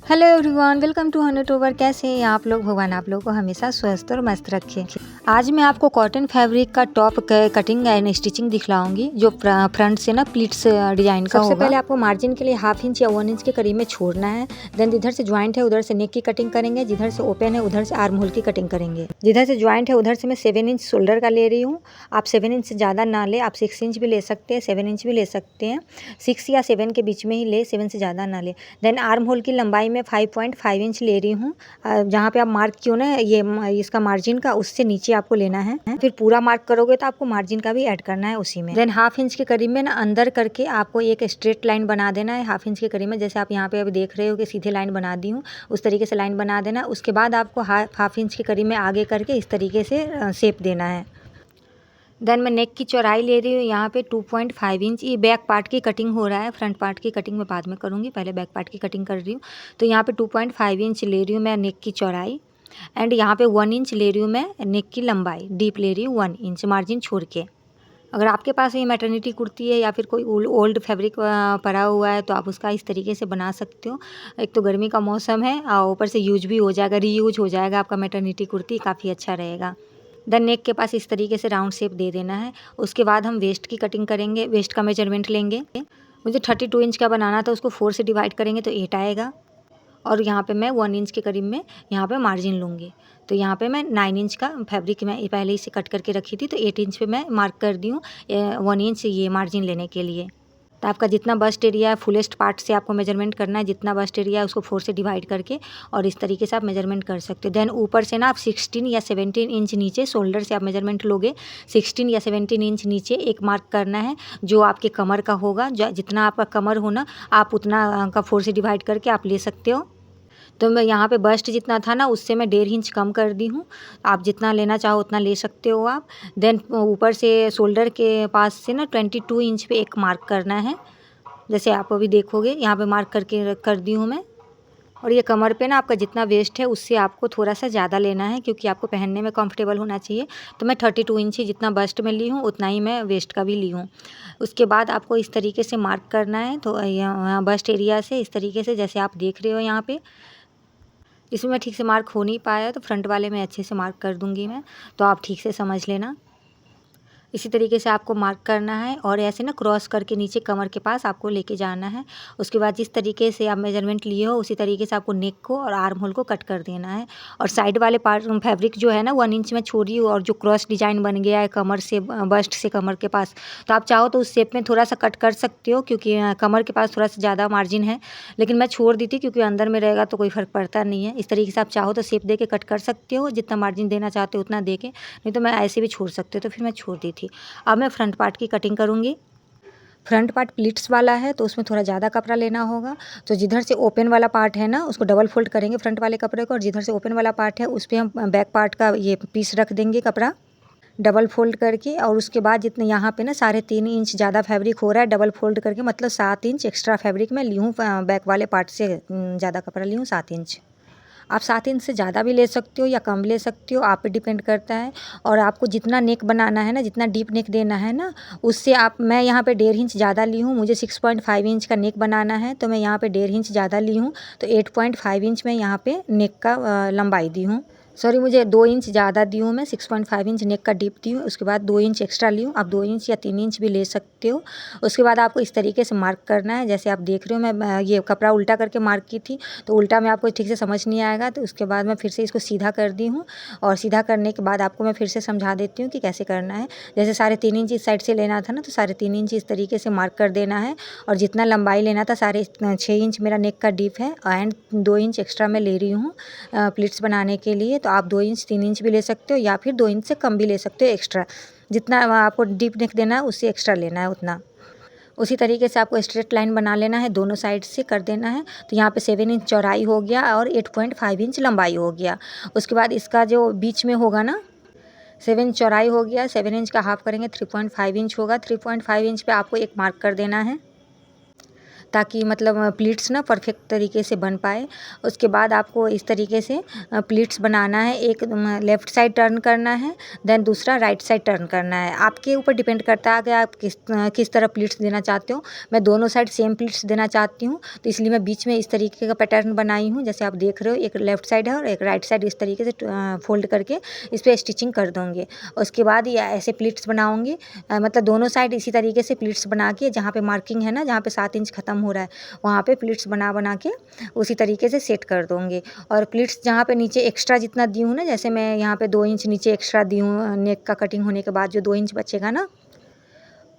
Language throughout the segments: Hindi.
Hello everyone, welcome two hundred over. कैसे हैं आप लोग? भगवान आप लोगों को हमेशा स्वस्थ और मस्त रखे। आज मैं आपको कॉटन फैब्रिक का टॉप कटिंग एंड स्टिचिंग दिखलाऊंगी जो फ्रंट से ना प्लीट्स डिजाइन का होगा। सबसे पहले आपको मार्जिन के लिए 1/2 इंच या 1 इंच के करीब में छोड़ना है। देन जिधर से ज्वाइंट है उधर से नेक की कटिंग करेंगे, जिधर से ओपन है उधर से आर्म होल की कटिंग करेंगे। जिधर से ज्वाइंट है उधर से मैं 7 इंच शोल्डर का ले रही हूँ। आप 7 इंच से ज़्यादा ना ले, आप 6 इंच भी ले सकते हैं, 7 इंच भी ले सकते हैं। 6 या 7 के बीच में ही ले, 7 से ज़्यादा ना ले। देन आर्म होल की लंबाई में 5.5 इंच ले रही हूँ। जहाँ पे आप मार्क किया ना ये इसका मार्जिन का, उससे नीचे आपको लेना है। फिर पूरा मार्क करोगे तो आपको मार्जिन का भी ऐड करना है उसी में। देन 1/2 इंच के करीब में ना अंदर करके आपको एक स्ट्रेट लाइन बना देना है 1/2 इंच के करीब में। जैसे आप यहाँ पे अभी देख रहे हो कि सीधे लाइन बना दी हूँ, उस तरीके से लाइन बना देना। उसके बाद आपको 1/2 इंच के करीब में आगे करके इस तरीके से शेप देना है। देन मैं नेक की चौड़ाई ले रही हूँ यहाँ पे 2.5 इंच। ये बैक पार्ट की कटिंग हो रहा है, फ्रंट पार्ट की कटिंग मैं बाद में करूँगी, पहले बैक पार्ट की कटिंग कर रही हूँ। तो यहाँ पे 2.5 इंच ले रही हूँ मैं नेक की चौड़ाई। एंड यहाँ पे 1 इंच ले रही हूँ मैं नेक की लंबाई, डीप ले रही हूँ 1 इंच मार्जिन छोड़ के। अगर आपके पास ये मैटरनिटी कुर्ती है या फिर कोई ओल्ड फैब्रिक पड़ा हुआ है तो आप उसका इस तरीके से बना सकते हो। एक तो गर्मी का मौसम है और ऊपर से यूज भी हो जाएगा, रीयूज हो जाएगा आपका मैटरनिटी कुर्ती, काफ़ी अच्छा रहेगा। देन नेक के पास इस तरीके से राउंड शेप दे देना है। उसके बाद हम वेस्ट की कटिंग करेंगे, वेस्ट का मेजरमेंट लेंगे। मुझे 32 इंच का बनाना था, उसको 4 से डिवाइड करेंगे तो 8 आएगा। और यहाँ पे मैं 1 इंच के करीब में यहाँ पे मार्जिन लूँगी। तो यहाँ पे मैं 9 इंच का फैब्रिक मैं पहले ही से कट करके रखी थी, तो 8 इंच पे मैं मार्क कर दी हूँ 1 इंच ये मार्जिन लेने के लिए। तो आपका जितना बस्ट एरिया है फुलेस्ट पार्ट से आपको मेजरमेंट करना है, जितना बस्ट एरिया है उसको 4 से डिवाइड करके, और इस तरीके से आप मेजरमेंट कर सकते हो। देन ऊपर से ना आप 16 या 17 इंच नीचे शोल्डर से आप मेजरमेंट लोगे। 16 या 17 इंच नीचे एक मार्क करना है जो आपके कमर का होगा। जितना आपका कमर हो ना आप उतना का 4 से डिवाइड करके आप ले सकते हो। तो मैं यहाँ पे बस्ट जितना था ना उससे मैं 1.5 इंच कम कर दी हूँ। आप जितना लेना चाहो उतना ले सकते हो आप। देन ऊपर से शोल्डर के पास से ना 22 इंच पे एक मार्क करना है। जैसे आप अभी देखोगे यहाँ पे मार्क करके कर दी हूँ मैं। और ये कमर पे ना आपका जितना वेस्ट है उससे आपको थोड़ा सा ज़्यादा लेना है, क्योंकि आपको पहनने में कंफर्टेबल होना चाहिए। तो मैं 32 इंच ही जितना बस्ट में ली हूँ उतना ही मैं वेस्ट का भी ली हूँ। उसके बाद आपको इस तरीके से मार्क करना है। तो यहाँ बस्ट एरिया से इस तरीके से जैसे आप देख रहे हो यहाँ पे, इसमें मैं ठीक से मार्क हो नहीं पाया तो फ्रंट वाले में अच्छे से मार्क कर दूंगी मैं, तो आप ठीक से समझ लेना। इसी तरीके से आपको मार्क करना है और ऐसे ना क्रॉस करके नीचे कमर के पास आपको लेके जाना है। उसके बाद जिस तरीके से आप मेजरमेंट लिए हो उसी तरीके से आपको नेक को और आर्म होल को कट कर देना है। और साइड वाले पार्ट फैब्रिक जो है ना 1 इंच में छोड़ी हूँ, और जो क्रॉस डिजाइन बन गया है कमर से बस्ट से कमर के पास, तो आप चाहो तो उस शेप में थोड़ा सा कट कर सकते हो, क्योंकि कमर के पास थोड़ा सा ज़्यादा मार्जिन है। लेकिन मैं छोड़ दी थी क्योंकि अंदर में रहेगा तो कोई फ़र्क पड़ता नहीं है। इस तरीके से आप चाहो तो शेप दे के कट कर सकते हो, जितना मार्जिन देना चाहते हो उतना दे के, नहीं तो मैं ऐसे भी छोड़ सकते हो, तो फिर मैं छोड़ दी थी। अब मैं फ्रंट पार्ट की कटिंग करूँगी। फ्रंट पार्ट प्लीट्स वाला है तो उसमें थोड़ा ज़्यादा कपड़ा लेना होगा। तो जिधर से ओपन वाला पार्ट है ना उसको डबल फोल्ड करेंगे फ्रंट वाले कपड़े को, और जिधर से ओपन वाला पार्ट है उस पर हम बैक पार्ट का ये पीस रख देंगे कपड़ा डबल फोल्ड करके। और उसके बाद जितने यहाँ पे ना 3.5 इंच ज़्यादा फैब्रिक हो रहा है डबल फोल्ड करके, मतलब 7 इंच एक्स्ट्रा फैब्रिक मैं ली हूँ बैक वाले पार्ट से, ज़्यादा कपड़ा ली हूँ 7 इंच। आप 7 इंच से ज़्यादा भी ले सकते हो या कम ले सकते हो, आप पे डिपेंड करता है। और आपको जितना नेक बनाना है ना, जितना डीप नेक देना है ना, उससे आप मैं यहाँ पे 1.5 इंच ज़्यादा ली हूँ। मुझे 6.5 इंच का नेक बनाना है तो मैं यहाँ पे 1.5 इंच ज़्यादा ली हूँ, तो 8.5 इंच में यहाँ पे नेक का लंबाई दी हूँ। सॉरी, मुझे 2 इंच ज़्यादा दी हूँ मैं, 6.5 इंच नेक का डीप दी हूँ। उसके बाद 2 इंच एक्स्ट्रा ली हूँ, आप 2 इंच या 3 इंच भी ले सकते हो। उसके बाद आपको इस तरीके से मार्क करना है। जैसे आप देख रहे हो मैं ये कपड़ा उल्टा करके मार्क की थी, तो उल्टा में आपको ठीक से समझ नहीं आएगा, तो उसके बाद मैं फिर से इसको सीधा कर दी हूँ। और सीधा करने के बाद आपको मैं फिर से समझा देती हूँ कि कैसे करना है। जैसे 3.5 इंच इस साइड से लेना था ना, तो 3.5 इंच इस तरीके से मार्क कर देना है। और जितना लंबाई लेना था 6.5 इंच मेरा नेक का डीप है, एंड 2 इंच एक्स्ट्रा मैं ले रही हूँ प्लिट्स बनाने के लिए। तो आप 2 इंच 3 इंच भी ले सकते हो या फिर 2 इंच से कम भी ले सकते हो एक्स्ट्रा, जितना आपको डीप नेक देना है उससे एक्स्ट्रा लेना है उतना। उसी तरीके से आपको स्ट्रेट लाइन बना लेना है, दोनों साइड से कर देना है। तो यहाँ पे 7 इंच चौड़ाई हो गया और 8.5 इंच लंबाई हो गया। उसके बाद इसका जो बीच में होगा ना 7 इंच चौड़ाई हो गया, 7 इंच का हाफ करेंगे 3.5 इंच होगा। 3.5 इंच पे आपको एक मार्क कर देना है। ताकि मतलब प्लीट्स ना परफेक्ट तरीके से बन पाए। उसके बाद आपको इस तरीके से प्लीट्स बनाना है। एक लेफ़्ट साइड टर्न करना है, देन दूसरा राइट साइड टर्न करना है। आपके ऊपर डिपेंड करता है कि आप किस तरह प्लीट्स देना चाहते हो। मैं दोनों साइड सेम प्लीट्स देना चाहती हूँ, तो इसलिए मैं बीच में इस तरीके का पैटर्न बनाई हूँ। जैसे आप देख रहे हो, एक लेफ़्ट साइड है और एक राइट साइड, इस तरीके से फोल्ड करके इस पर स्टिचिंग कर दूँगी। उसके बाद ये ऐसे प्लीट्स बनाऊँगी, मतलब दोनों साइड इसी तरीके से प्लीट्स बना के, जहाँ पे मार्किंग है ना, जहाँ पे 7 इंच ख़त्म हो रहा है, वहाँ पे प्लीट्स बना के उसी तरीके से सेट कर दूँगी। और प्लीट्स जहाँ पे नीचे एक्स्ट्रा जितना दी हूँ ना, जैसे मैं यहाँ पे 2 इंच नीचे एक्स्ट्रा दी हूँ, नेक का कटिंग होने के बाद जो 2 इंच बचेगा ना,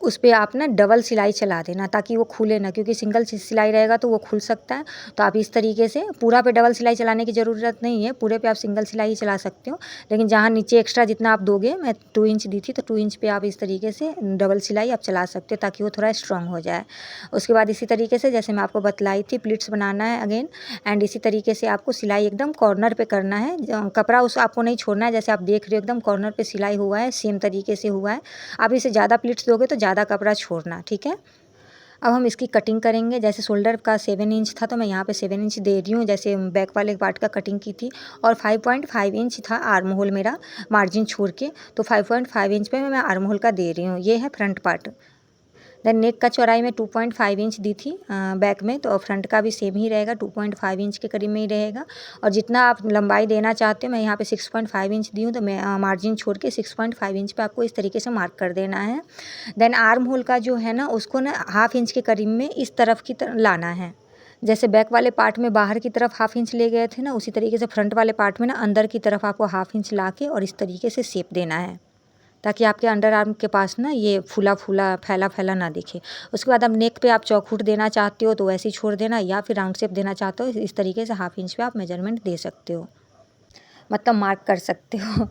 उस पे आप ना डबल सिलाई चला देना ताकि वो खुले ना, क्योंकि सिंगल सिलाई रहेगा तो वो खुल सकता है। तो आप इस तरीके से पूरा पे डबल सिलाई चलाने की ज़रूरत नहीं है, पूरे पे आप सिंगल सिलाई ही चला सकते हो। लेकिन जहाँ नीचे एक्स्ट्रा जितना आप दोगे, मैं 2 इंच दी थी तो 2 इंच पे आप इस तरीके से डबल सिलाई आप चला सकते हो ताकि वो थोड़ा स्ट्रॉन्ग हो जाए। उसके बाद इसी तरीके से जैसे मैं आपको बतलाई थी, प्लीट्स बनाना है अगेन, एंड इसी तरीके से आपको सिलाई एकदम कॉर्नर पे करना है। कपड़ा उस आपको नहीं छोड़ना है। जैसे आप देख रहे हो एकदम कॉर्नर पे सिलाई हुआ है, सेम तरीके से हुआ है। आप इसे ज़्यादा प्लीट्स दोगे तो ज़्यादा कपड़ा छोड़ना, ठीक है। अब हम इसकी कटिंग करेंगे। जैसे शोल्डर का 7 इंच था तो मैं यहाँ पे 7 इंच दे रही हूँ, जैसे बैक वाले पार्ट का कटिंग की थी। और 5.5 इंच था आर्म होल मेरा, मार्जिन छोड़ के, तो 5.5 इंच पे मैं आर्म होल का दे रही हूँ। ये है फ्रंट पार्ट। देन नेक का चौड़ाई में 2.5 इंच दी थी बैक में, तो फ्रंट का भी सेम ही रहेगा, 2.5 इंच के करीब में ही रहेगा। और जितना आप लंबाई देना चाहते हो, मैं यहाँ पे 6.5 इंच दी हूँ, तो मैं मार्जिन छोड़ के 6.5 इंच पे आपको इस तरीके से मार्क कर देना है। देन आर्म होल का जो है ना, उसको ना 1/2 इंच के करीब में इस तरफ की लाना है। जैसे बैक वाले पार्ट में बाहर की तरफ 1/2 इंच ले गए थे ना, उसी तरीके से फ्रंट वाले पार्ट में ना अंदर की तरफ आपको 1/2 इंच ला के और इस तरीके से शेप देना है, ताकि आपके अंडर आर्म के पास ना ये फूला फूला फैला फैला ना दिखे। उसके बाद अब नेक पे आप चौखूट देना चाहते हो तो वैसे ही छोड़ देना, या फिर राउंड शेप देना चाहते हो इस तरीके से 1/2 इंच पे आप मेजरमेंट दे सकते हो, मतलब मार्क कर सकते हो।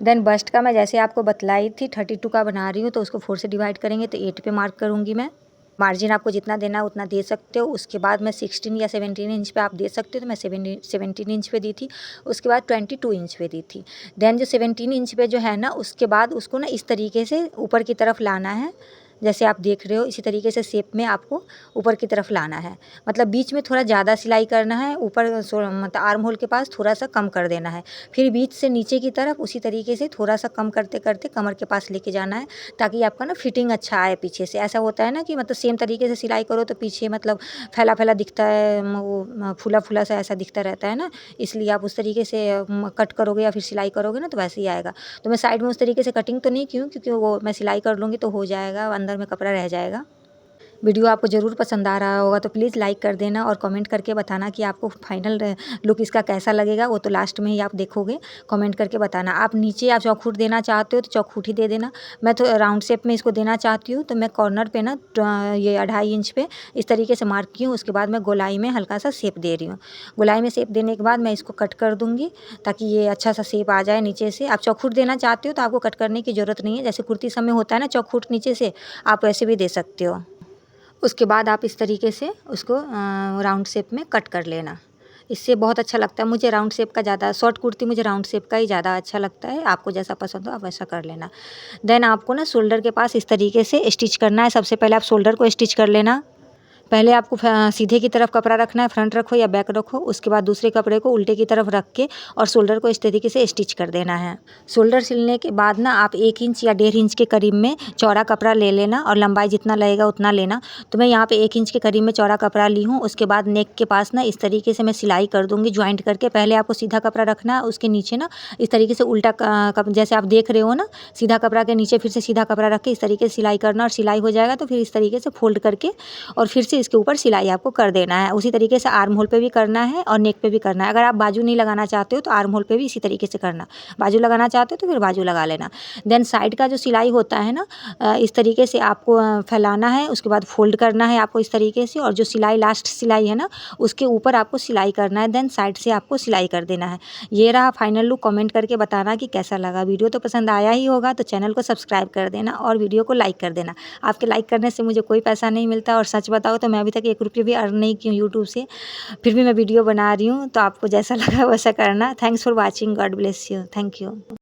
देन बस्ट का मैं जैसे आपको बतलाई थी 32 का बना रही हूँ, तो उसको 4 से डिवाइड करेंगे तो 8 पे मार्क करूँगी मैं। मार्जिन आपको जितना देना है उतना दे सकते हो। उसके बाद मैं 16 या 17 इंच पे आप दे सकते हो, तो मैं 17 इंच पे दी थी। उसके बाद 22 इंच पे दी थी। देन जो 17 इंच पे जो है ना, उसके बाद उसको ना इस तरीके से ऊपर की तरफ लाना है, जैसे आप देख रहे हो इसी तरीके से शेप में आपको ऊपर की तरफ लाना है। मतलब बीच में थोड़ा ज़्यादा सिलाई करना है, ऊपर मतलब आर्म होल के पास थोड़ा सा कम कर देना है। फिर बीच से नीचे की तरफ उसी तरीके से थोड़ा सा कम करते करते कमर के पास लेके जाना है, ताकि आपका ना फिटिंग अच्छा आए पीछे से। ऐसा होता है ना कि मतलब सेम तरीके से सिलाई करो तो पीछे मतलब फैला फैला दिखता है, वो फूला फूला सा ऐसा दिखता रहता है ना, इसलिए आप उस तरीके से कट करोगे या फिर सिलाई करोगे ना तो वैसे ही आएगा। तो मैं साइड में उस तरीके से कटिंग तो नहीं की हूँ, क्योंकि वो मैं सिलाई कर लूँगी तो हो जाएगा, अंदर में कपड़ा रह जाएगा। वीडियो आपको ज़रूर पसंद आ रहा होगा तो प्लीज़ लाइक कर देना और कमेंट करके बताना कि आपको फाइनल लुक इसका कैसा लगेगा। वो तो लास्ट में ही आप देखोगे, कमेंट करके बताना। आप नीचे आप चौखूट देना चाहते हो तो चौखूट ही दे देना। मैं तो राउंड शेप में इसको देना चाहती हूँ, तो मैं कॉर्नर पे ना ये 2.5 इंच पे इस तरीके से मार्क की हूँ। उसके बाद मैं गोलाई में हल्का सा शेप दे रही हूँ। गोलाई में शेप देने के बाद मैं इसको कट कर दूँगी, ताकि ये अच्छा सा शेप आ जाए नीचे से। आप चौखूट देना चाहते हो तो आपको कट करने की ज़रूरत नहीं है, जैसे कुर्ती सब में होता है ना चौखूट नीचे से, आप वैसे भी दे सकते हो। उसके बाद आप इस तरीके से उसको राउंड शेप में कट कर लेना। इससे बहुत अच्छा लगता है। मुझे राउंड शेप का ज़्यादा, शॉर्ट कुर्ती मुझे राउंड शेप का ही ज़्यादा अच्छा लगता है। आपको जैसा पसंद हो आप वैसा कर लेना। देन आपको ना शोल्डर के पास इस तरीके से स्टिच करना है। सबसे पहले आप शोल्डर को स्टिच कर लेना। पहले आपको सीधे की तरफ कपड़ा रखना है, फ्रंट रखो या बैक रखो। उसके बाद दूसरे कपड़े को उल्टे की तरफ रख के और शोल्डर को इस तरीके से स्टिच कर देना है। शोल्डर सिलने के बाद ना आप 1 इंच या 1.5 इंच के करीब में चौड़ा कपड़ा ले लेना, और लंबाई जितना लगेगा उतना लेना। तो मैं यहाँ पे 1 इंच के करीब में चौड़ा कपड़ा ली हूँ। उसके बाद नेक के पास ना इस तरीके से मैं सिलाई कर दूँगी ज्वाइंट करके। पहले आपको सीधा कपड़ा रखना है, उसके नीचे ना इस तरीके से उल्टा जैसे आप देख रहे हो ना, सीधा कपड़ा के नीचे फिर से सीधा कपड़ा रख के इस तरीके से सिलाई करना, और सिलाई हो जाएगा तो फिर इस तरीके से फोल्ड करके और फिर से इसके ऊपर सिलाई आपको कर देना है। उसी तरीके से आर्म होल पे भी करना है और नेक पे भी करना है। अगर आप बाजू नहीं लगाना चाहते हो तो आर्म होल पे भी इसी तरीके से करना। बाजू लगाना चाहते हो तो फिर बाजू लगा लेना। देन साइड का जो सिलाई होता है ना, इस तरीके से आपको फैलाना है। उसके बाद फोल्ड करना है आपको इस तरीके से, और जो सिलाई लास्ट सिलाई है ना उसके ऊपर आपको सिलाई करना है। देन साइड से आपको सिलाई कर देना है। ये रहा फाइनल लुक। कमेंट करके बताना कि कैसा लगा। वीडियो तो पसंद आया ही होगा तो चैनल को सब्सक्राइब कर देना और वीडियो को लाइक कर देना। आपके लाइक करने से मुझे कोई पैसा नहीं मिलता, और सच बताओ तो मैं अभी तक 1 रुपये भी अर्न नहीं की हूँ यूट्यूब से, फिर भी मैं वीडियो बना रही हूँ। तो आपको जैसा लगा वैसा करना। Thanks for watching. God bless you. Thank you.